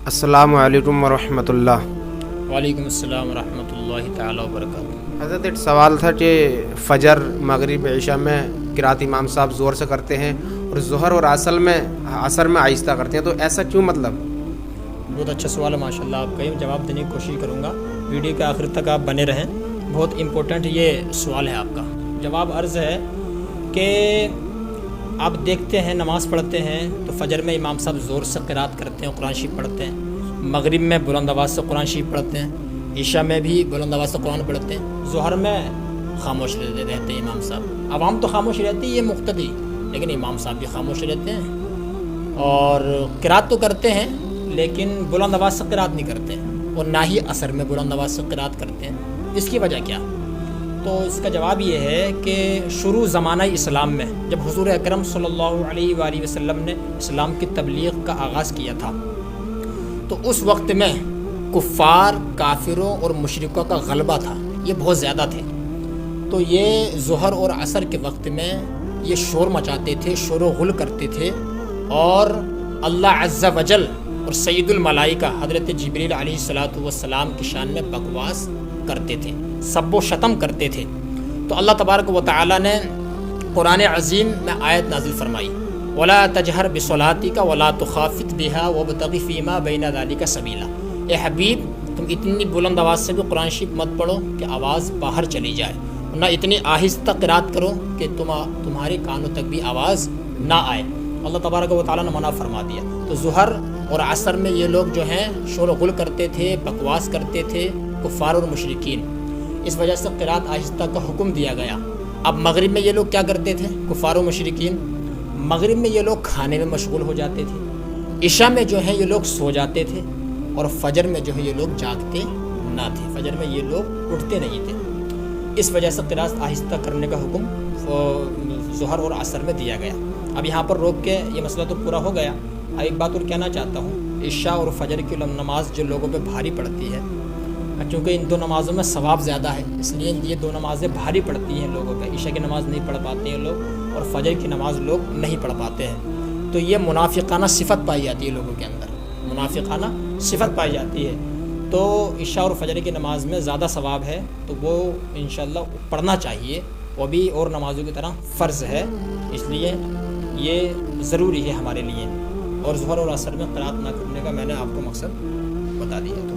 السلام علیکم ورحمۃ اللہ۔ وعلیکم السلام ورحمۃ اللہ تعالیٰ وبرکاتہ۔ حضرت ایک سوال تھا کہ فجر، مغرب، عشاء میں قرات امام صاحب زور سے کرتے ہیں اور ظہر اور عصر میں آہستہ کرتے ہیں، تو ایسا کیوں؟ مطلب بہت اچھا سوال ہے ماشاء اللہ آپ کا، یہ جواب دینے کی کوشش کروں گا، ویڈیو کے آخر تک آپ بنے رہیں، بہت امپورٹنٹ یہ سوال ہے آپ کا۔ جواب عرض ہے کہ آپ دیکھتے ہیں نماز پڑھتے ہیں تو فجر میں امام صاحب زور سے قرات کرتے ہیں، قرآن شریف پڑھتے ہیں، مغرب میں بلند آواز سے قرآن شریف پڑھتے ہیں، عشاء میں بھی بلند آواز سے قرآن پڑھتے ہیں، ظہر میں خاموش رہتے ہیں امام صاحب۔ عوام تو خاموش رہتی ہے، یہ مقتدی، لیکن امام صاحب بھی خاموش رہتے ہیں اور قرات تو کرتے ہیں لیکن بلند آواز سے قرات نہیں کرتے ہیں، اور نہ ہی عصر میں بلند آواز سے قرات کرتے ہیں۔ اس کی وجہ کیا؟ تو اس کا جواب یہ ہے کہ شروع زمانہ اسلام میں جب حضور اکرم صلی اللہ علیہ وآلہ وسلم نے اسلام کی تبلیغ کا آغاز کیا تھا تو اس وقت میں کفار، کافروں اور مشرکوں کا غلبہ تھا، یہ بہت زیادہ تھے۔ تو یہ ظہر اور عصر کے وقت میں یہ شور مچاتے تھے، شور و غل کرتے تھے، اور اللہ عز و جل اور سید الملائکہ حضرت جبریل علیہ السلام کی شان میں بکواس کرتے تھے، سب و شتم کرتے تھے۔ تو اللہ تبارک و تعالی نے قرآن عظیم میں آیت نازل فرمائی، وَلَا تَجْهَرْ بِصَلَاتِكَ وَلَا تُخَافِتْ بِهَا وَابْتَغِ فِيمَا بَيْنَ ذَلِكَ سَبِيلًا۔ اے حبیب، تم اتنی بلند آواز سے بھی قرآن شریف مت پڑھو کہ آواز باہر چلی جائے، نہ اتنی آہستہ قرات کرو کہ تمہارے کانوں تک بھی آواز نہ آئے۔ اللہ تبارک و تعالیٰ نے منع فرما دیا۔ تو ظہر اور عصر میں یہ لوگ جو ہیں شور و غل کرتے تھے، بکواس کرتے تھے، کفار اور مشرکین، اس وجہ سے قرات آہستہ کا حکم دیا گیا۔ اب مغرب میں یہ لوگ کیا کرتے تھے؟ کفار و مشرکین مغرب میں یہ لوگ کھانے میں مشغول ہو جاتے تھے، عشاء میں جو ہے یہ لوگ سو جاتے تھے، اور فجر میں جو ہے یہ لوگ جاگتے نہ تھے، فجر میں یہ لوگ اٹھتے نہیں تھے۔ اس وجہ سے قرات آہستہ کرنے کا حکم ظہر اور عصر میں دیا گیا۔ اب یہاں پر روک کے یہ مسئلہ تو پورا ہو گیا۔ اب ایک بات اور کہنا چاہتا ہوں، عشاء اور فجر کی نماز جو لوگوں پہ بھاری پڑتی ہے، چونکہ ان دو نمازوں میں ثواب زیادہ ہے، اس لیے یہ دو نمازیں بھاری پڑتی ہیں لوگوں پہ، عشاء کی نماز نہیں پڑھ پاتے ہیں لوگ اور فجر کی نماز لوگ نہیں پڑھ پاتے ہیں، تو یہ منافقانہ صفت پائی جاتی ہے لوگوں کے اندر، منافقانہ صفت پائی جاتی ہے۔ تو عشاء اور فجر کی نماز میں زیادہ ثواب ہے، تو وہ انشاءاللہ پڑھنا چاہیے، وہ بھی اور نمازوں کی طرح فرض ہے، اس لیے یہ ضروری ہے ہمارے لیے۔ اور ظہر اور عصر میں قرات نہ کرنے کا میں نے آپ کو مقصد بتا دیا۔ تو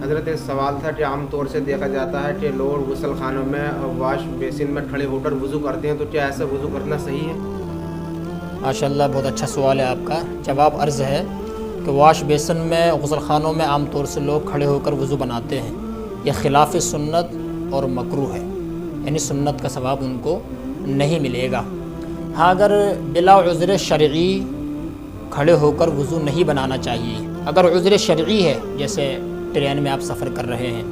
حضرت ایک سوال تھا کہ عام طور سے دیکھا جاتا ہے کہ لوگ غسل خانوں میں واش بیسن میں کھڑے ہو کر وضو کرتے ہیں، تو کیا ایسا وضو کرنا صحیح ہے؟ ماشاءاللہ بہت اچھا سوال ہے آپ کا۔ جواب عرض ہے کہ واش بیسن میں غسل خانوں میں عام طور سے لوگ کھڑے ہو کر وضو بناتے ہیں، یہ خلاف سنت اور مکروہ ہے، یعنی سنت کا ثواب ان کو نہیں ملے گا۔ ہاں، اگر بلا عذر شرعی کھڑے ہو کر وضو نہیں بنانا چاہیے، اگر عذر شرعی ہے، جیسے ٹرین میں آپ سفر کر رہے ہیں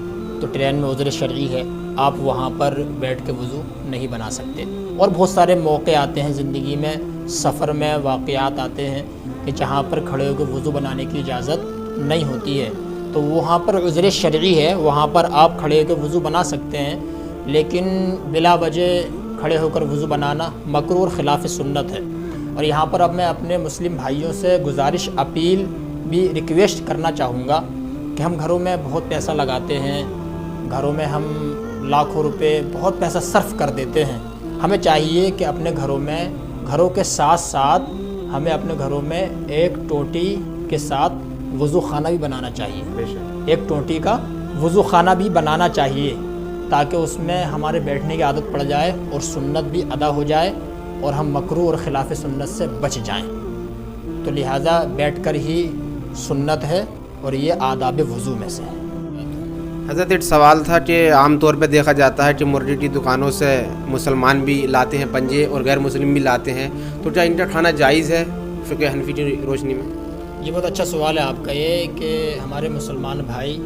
تو ٹرین میں عذر شرعی ہے، آپ وہاں پر بیٹھ کے وضو نہیں بنا سکتے، اور بہت سارے موقع آتے ہیں زندگی میں، سفر میں واقعات آتے ہیں کہ جہاں پر کھڑے ہو کے وضو بنانے کی اجازت نہیں ہوتی ہے، تو وہاں پر عذر شرعی ہے، وہاں پر آپ کھڑے ہو کے وضو بنا سکتے ہیں، لیکن بلا وجہ کھڑے ہو کر وضو بنانا مکروہ اور خلاف سنت ہے۔ اور یہاں پر اب میں اپنے مسلم بھائیوں سے گزارش، اپیل بھی، ریکویسٹ کرنا چاہوں گا کہ ہم گھروں میں بہت پیسہ لگاتے ہیں، گھروں میں ہم لاکھوں روپے بہت پیسہ صرف کر دیتے ہیں، ہمیں چاہیے کہ اپنے گھروں میں، گھروں کے ساتھ ساتھ ہمیں اپنے گھروں میں ایک ٹوٹی کے ساتھ وضو خانہ بھی بنانا چاہیے، ایک ٹوٹی کا وضو خانہ بھی بنانا چاہیے، تاکہ اس میں ہمارے بیٹھنے کی عادت پڑ جائے اور سنت بھی ادا ہو جائے اور ہم مکروہ اور خلاف سنت سے بچ جائیں۔ تو لہٰذا بیٹھ کر ہی سنت ہے اور یہ آداب وضو میں سے ہے۔ حضرت ایک سوال تھا کہ عام طور پہ دیکھا جاتا ہے کہ مرغی کی دکانوں سے مسلمان بھی لاتے ہیں پنجے اور غیر مسلم بھی لاتے ہیں، تو کیا ان کا کھانا جائز ہے فقہ حنفی کی روشنی میں؟ یہ بہت اچھا سوال ہے آپ کا، یہ کہ ہمارے مسلمان بھائی،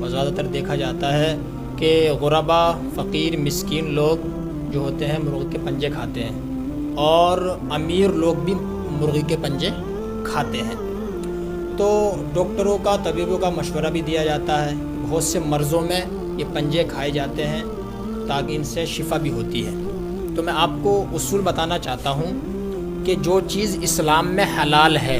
اور زیادہ تر دیکھا جاتا ہے کہ غربا، فقیر، مسکین لوگ جو ہوتے ہیں مرغی کے پنجے کھاتے ہیں، اور امیر لوگ بھی مرغی کے پنجے کھاتے ہیں۔ تو ڈاکٹروں کا، طبیبوں کا مشورہ بھی دیا جاتا ہے، بہت سے مرضوں میں یہ پنجے کھائے جاتے ہیں تاکہ ان سے شفا بھی ہوتی ہے۔ تو میں آپ کو اصول بتانا چاہتا ہوں کہ جو چیز اسلام میں حلال ہے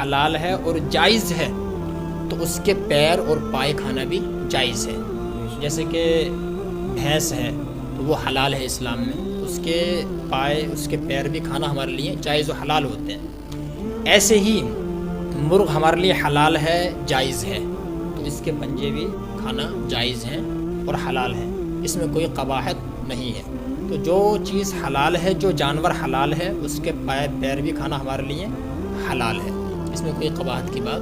حلال ہے اور جائز ہے تو اس کے پیر اور پائے کھانا بھی جائز ہے. جیسے کہ بھینس ہے تو وہ حلال ہے اسلام میں، اس کے پائے اس کے پیر بھی کھانا ہمارے لیے جائز و حلال ہوتے ہیں. ایسے ہی مرغ ہمارے لیے حلال ہے، جائز ہے، تو اس کے پنجے بھی کھانا جائز ہیں اور حلال ہیں، اس میں کوئی قباحت نہیں ہے. تو جو چیز حلال ہے، جو جانور حلال ہے، اس کے پائے پیر بھی کھانا ہمارے لیے حلال ہے، اس میں کوئی قباحت کی بات